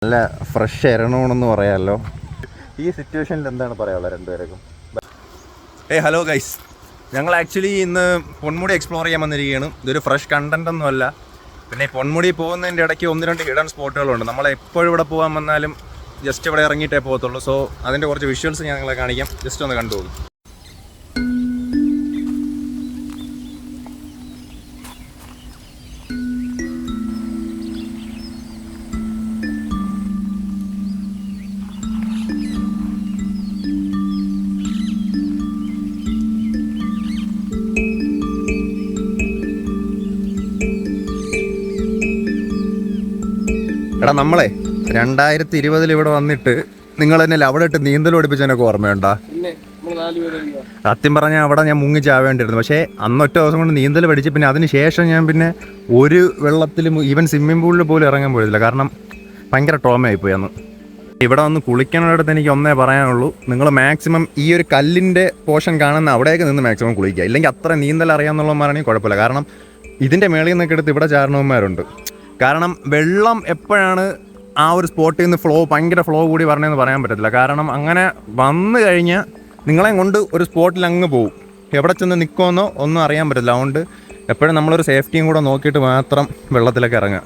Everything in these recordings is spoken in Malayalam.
നല്ല ഫ്രഷ് എയറണമെന്ന് പറയാമല്ലോ. ഈ സിറ്റുവേഷനിൽ എന്താണ് പറയാനുള്ളത് രണ്ടുപേർക്കും? ഹലോ ഗൈസ്, ഞങ്ങൾ ആക്ച്വലി ഇന്ന് പൊന്മുടി എക്സ്പ്ലോർ ചെയ്യാൻ വന്നിരിക്കുകയാണ്. ഇതൊരു ഫ്രഷ് കണ്ടന്റ് ഒന്നുമല്ല. പിന്നെ പൊന്മുടി പോകുന്നതിൻ്റെ ഇടയ്ക്ക് 1-2 ഹിഡൻ സ്പോട്ടുകളുണ്ട്. നമ്മളെപ്പോഴും ഇവിടെ പോകാൻ വന്നാലും ജസ്റ്റ് ഇവിടെ ഇറങ്ങിയിട്ടേ പോകത്തുള്ളൂ. സോ അതിൻ്റെ കുറച്ച് വിഷ്വൽസ് ഞാൻ നിങ്ങളെ കാണിക്കാം. ജസ്റ്റ് ഒന്ന് കണ്ടുപോകും. എടാ, നമ്മളെ 2020 ഇവിടെ വന്നിട്ട് നിങ്ങൾ തന്നെ അവിടെ ഇട്ട് നീന്തൽ പഠിപ്പിച്ചതിനൊക്കെ ഓർമ്മയുണ്ടോ? സത്യം പറഞ്ഞാൽ അവിടെ ഞാൻ മുങ്ങി ചാവേണ്ടിയിരുന്നു. പക്ഷേ അന്നൊറ്റ ദിവസം കൊണ്ട് നീന്തൽ പഠിച്ച് പിന്നെ അതിന് ശേഷം ഞാൻ പിന്നെ ഒരു വെള്ളത്തിലും ഈവൻ സ്വിമ്മിംഗ് പൂളിൽ പോലും ഇറങ്ങാൻ പോയില്ല. കാരണം ഭയങ്കര ട്രോമയായിപ്പോയി അന്ന്. ഇവിടെ വന്ന് കുളിക്കാനുള്ളടത്ത് എനിക്ക് ഒന്നേ പറയാനുള്ളൂ, നിങ്ങൾ മാക്സിമം ഈ ഒരു കല്ലിൻ്റെ പോർഷൻ കാണുന്ന അവിടേക്ക് നിന്ന് മാക്സിമം കുളിക്കുക. ഇല്ലെങ്കിൽ അത്ര നീന്തൽ അറിയാമെന്നുള്ളവന്മാരാണെങ്കിൽ കുഴപ്പമില്ല. കാരണം ഇതിൻ്റെ മേളിൽ നിന്നൊക്കെ എടുത്ത് ഇവിടെ ചാരണവന്മാരുണ്ട്. കാരണം വെള്ളം എപ്പോഴാണ് ആ ഒരു സ്പോട്ടിൽ നിന്ന് ഭയങ്കര ഫ്ലോ കൂടി വരണമെന്ന് പറയാൻ പറ്റത്തില്ല. കാരണം അങ്ങനെ വന്നു കഴിഞ്ഞാൽ നിങ്ങളെ കൊണ്ട് ഒരു സ്പോട്ടിൽ അങ്ങ് പോകും. എവിടെ ചെന്ന് നിൽക്കുമെന്നോ ഒന്നും അറിയാൻ പറ്റില്ല. അതുകൊണ്ട് എപ്പോഴും നമ്മളൊരു സേഫ്റ്റിയും കൂടെ നോക്കിയിട്ട് മാത്രം വെള്ളത്തിലേക്ക് ഇറങ്ങുക.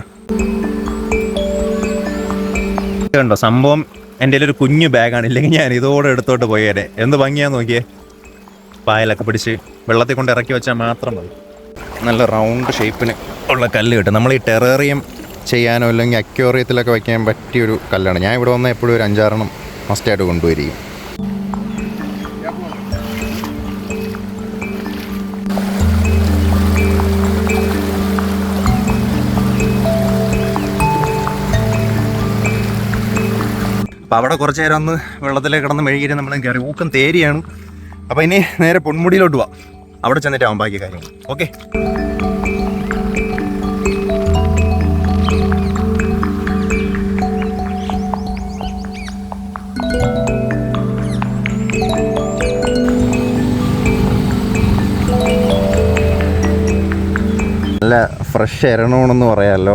കണ്ടോ സംഭവം, എൻ്റെ ഒരു കുഞ്ഞു ബാഗാണ്. ഇല്ലെങ്കിൽ ഞാൻ ഇതോടെ എടുത്തോട്ട് പോയേരെ. എന്ത് ഭംഗിയാന്ന് നോക്കിയേ. പായലൊക്കെ പിടിച്ച് വെള്ളത്തിൽ കൊണ്ട് ഇറക്കി വെച്ചാൽ മാത്രം മതി. നല്ല റൗണ്ട് ഷേപ്പിന് ഉള്ള കല്ല് കിട്ടും. നമ്മൾ ഈ ടെറേറിയം ചെയ്യാനോ അല്ലെങ്കിൽ അക്വേറിയത്തിലൊക്കെ വയ്ക്കാൻ പറ്റിയൊരു കല്ലാണ്. ഞാൻ ഇവിടെ വന്നാൽ എപ്പോഴും ഒരു 5-6 മസ്റ്റായിട്ട് കൊണ്ടുവരികയും. അപ്പോൾ അവിടെ കുറച്ച് നേരം ഒന്ന് വെള്ളത്തിലേക്ക് കിടന്ന് മെഴുകിയിട്ട് നമ്മൾ കയറി. ഊക്കം തേരിയാണ്. അപ്പോൾ ഇനി നേരെ പൊന്മുടിയിലോട്ട് പോവാം. അവിടെ ചെന്നിട്ട് ആവാം ബാക്കി കാര്യങ്ങൾ. ഓക്കെ. നല്ല ഫ്രഷ് എയറണമെന്ന് പറയാമല്ലോ.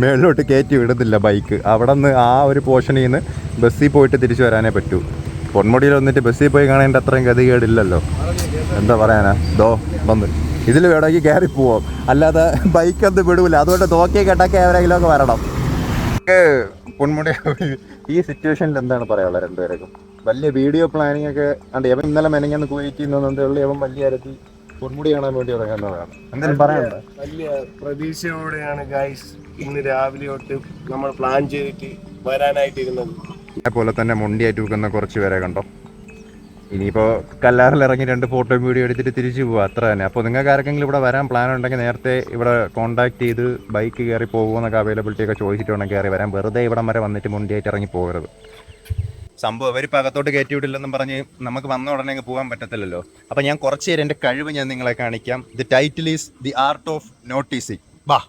മേളിലോട്ട് കയറ്റി വിടുന്നില്ല ബൈക്ക്. അവിടെ നിന്ന് ആ ഒരു പോർഷനിൽ നിന്ന് ബസ്സിൽ പോയിട്ട് തിരിച്ചു വരാനേ പറ്റൂ. പൊന്മുടിയിൽ വന്നിട്ട് ബസ്സിൽ പോയി കാണേണ്ട അത്രയും ഗതികേടില്ലല്ലോ. എന്താ പറയാനാ, വന്ന് ഇതിൽ വേണമെങ്കിൽ കയറി പോവാം. അല്ലാതെ ബൈക്കൊന്നും വിടൂല. അതുകൊണ്ട് നോക്കി കേട്ടാക്കി എവിടെയെങ്കിലുമൊക്കെ വരണം. പൊന്മുടി ഈ സിറ്റുവേഷനിൽ എന്താണ് പറയാനുള്ളത് രണ്ടുപേർക്കും? വലിയ വീഡിയോ പ്ലാനിങ് ഒക്കെ ഉണ്ട്. എവൻ ഇന്നലെ മെനങ്ങാന്ന് കുവൈറ്റ് ചെയ്യുന്നതേ ഉള്ളൂ. എവൻ വലിയ കാര്യത്തിൽ പൊന്മുടി കാണാൻ വേണ്ടി ഇറങ്ങുന്നതാണ്. എന്തെങ്കിലും പറയാനുണ്ടോ? വലിയ പ്രതീക്ഷയോടെയാണ് ഗൈസ് ഇന്ന് രാവിലെ തൊട്ട് നമ്മൾ പ്ലാൻ ചെയ്തിട്ട് വരാനായിട്ടിരുന്നത്. അതേപോലെ തന്നെ മൊണ്ടിയായിട്ട് വെക്കുന്ന കുറച്ച് പേരെ കണ്ടോ. ഇനിയിപ്പോൾ കല്ലാറിൽ ഇറങ്ങി 2 ഫോട്ടോയും വീഡിയോ എടുത്തിട്ട് തിരിച്ചു പോവുക, അത്ര തന്നെ. അപ്പോൾ നിങ്ങൾക്ക് ആർക്കെങ്കിലും ഇവിടെ വരാൻ പ്ലാൻ ഉണ്ടെങ്കിൽ നേരത്തെ ഇവിടെ കോൺടാക്ട് ചെയ്ത് ബൈക്ക് കയറി പോകുമെന്നൊക്കെ അവൈലബിലിറ്റി ഒക്കെ ചോദിച്ചിട്ട് വേണം കയറി വരാൻ. വെറുതെ ഇവിടം വരെ വന്നിട്ട് മൊണ്ടിയായിട്ട് ഇറങ്ങി പോകരുത്. സംഭവം അവരിപ്പോൾ അകത്തോട്ട് കയറ്റി വിടില്ലെന്നും പറഞ്ഞ് നമുക്ക് വന്ന ഉടനെ പോകാൻ പറ്റത്തില്ലല്ലോ. അപ്പോൾ ഞാൻ കുറച്ച് നേരം എൻ്റെ കഴിവ് ഞാൻ നിങ്ങളെ കാണിക്കാം. The title is the art of noticing. വാ.